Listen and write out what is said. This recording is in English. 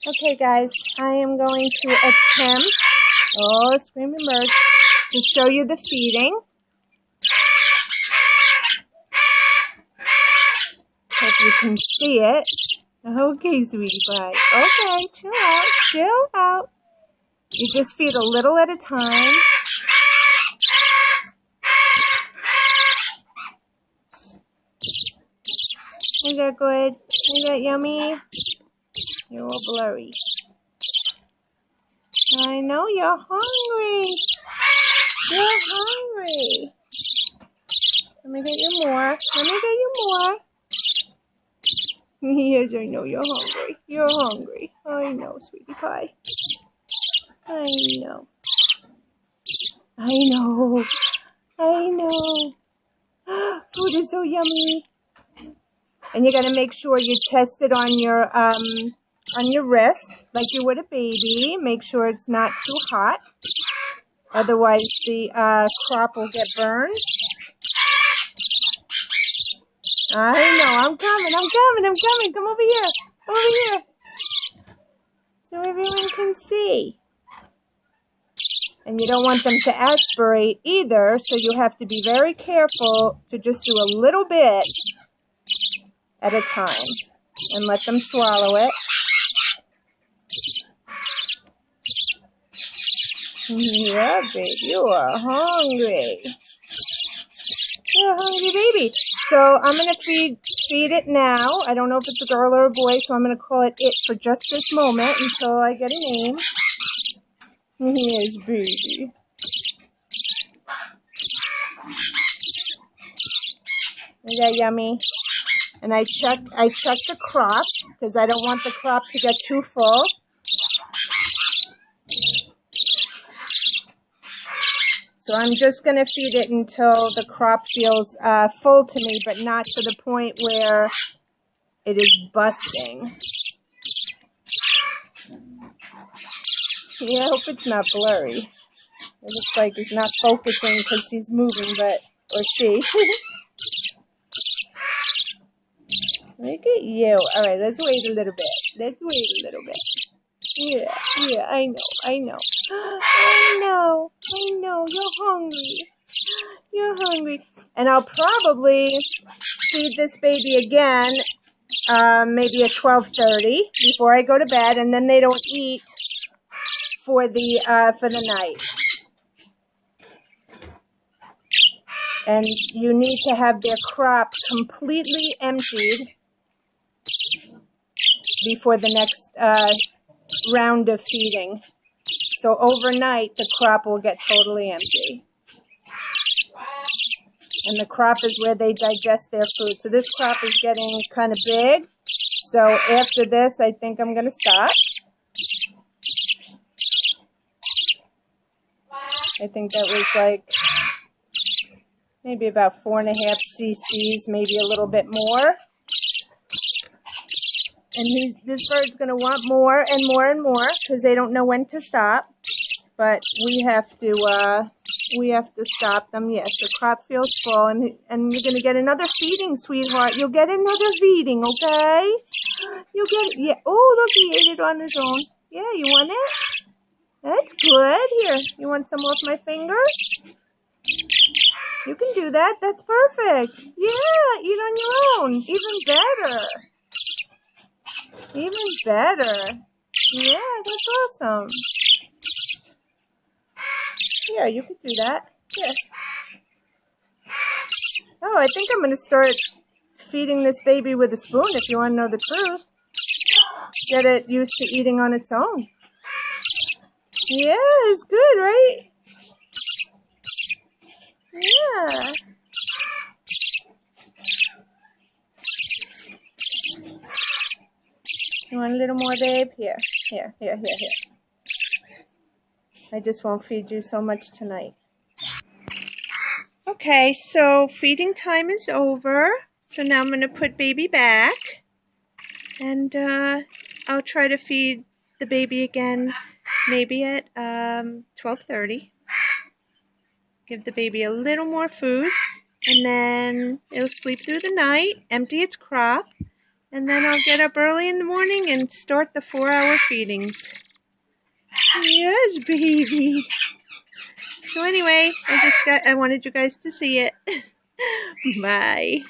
Okay, guys, I am going to attempt, oh, screaming bird, to show you the feeding. Hope you can see it. Okay, sweetie pie. Okay, chill out, chill out. You just feed a little at a time. Is that good? Is that yummy? You're all blurry. I know you're hungry. You're hungry. Let me get you more. Let me get you more. Yes, I know you're hungry. You're hungry. I know, sweetie pie. I know. I know. I know. Food is so yummy. And you gotta make sure you test it on your wrist, like you would a baby. Make sure it's not too hot. Otherwise, the crop will get burned. I know. I'm coming. Come over here. Over here. So everyone can see. And you don't want them to aspirate either, so you have to be very careful to just do a little bit at a time and let them swallow it. Yeah, babe, you are hungry. You're a hungry baby. So I'm going to feed it now. I don't know if it's a girl or a boy, so I'm going to call it for just this moment until I get a name. Here's baby. Is that yummy? And I check the crop because I don't want the crop to get too full. So I'm just going to feed it until the crop feels full to me, but not to the point where it is busting. Yeah, I hope it's not blurry. It looks like he's not focusing because he's moving, or she. Look at you. All right, let's wait a little bit. Yeah, I know. You're hungry. And I'll probably feed this baby again, maybe at 12:30 before I go to bed, and then they don't eat for the night. And you need to have their crop completely emptied before the next round of feeding. So overnight, the crop will get totally empty. And the crop is where they digest their food. So this crop is getting kind of big. So after this, I think I'm going to stop. I think that was like maybe about 4.5 cc's, maybe a little bit more. And this bird's going to want more and more and more because they don't know when to stop. But we have to stop them. Yes, the crop feels full, and you're going to get another feeding, sweetheart. You'll get another feeding, okay? You'll get it. Yeah. Oh, look, he ate it on his own. Yeah, you want it? That's good. Here, you want some off my fingers? You can do that. That's perfect. Yeah, eat on your own. Even better. Even better. Yeah, that's awesome. Yeah, you could do that. Yeah. Oh, I think I'm going to start feeding this baby with a spoon if you want to know the truth. Get it used to eating on its own. Yeah, it's good, right? Yeah. You want a little more, babe? Here. I just won't feed you so much tonight. Okay, so feeding time is over. So now I'm going to put baby back. And I'll try to feed the baby again maybe at 12:30. Give the baby a little more food. And then it'll sleep through the night, empty its crop. And then I'll get up early in the morning and start the 4-hour feedings. Yes, baby. So anyway, I wanted you guys to see it. Bye.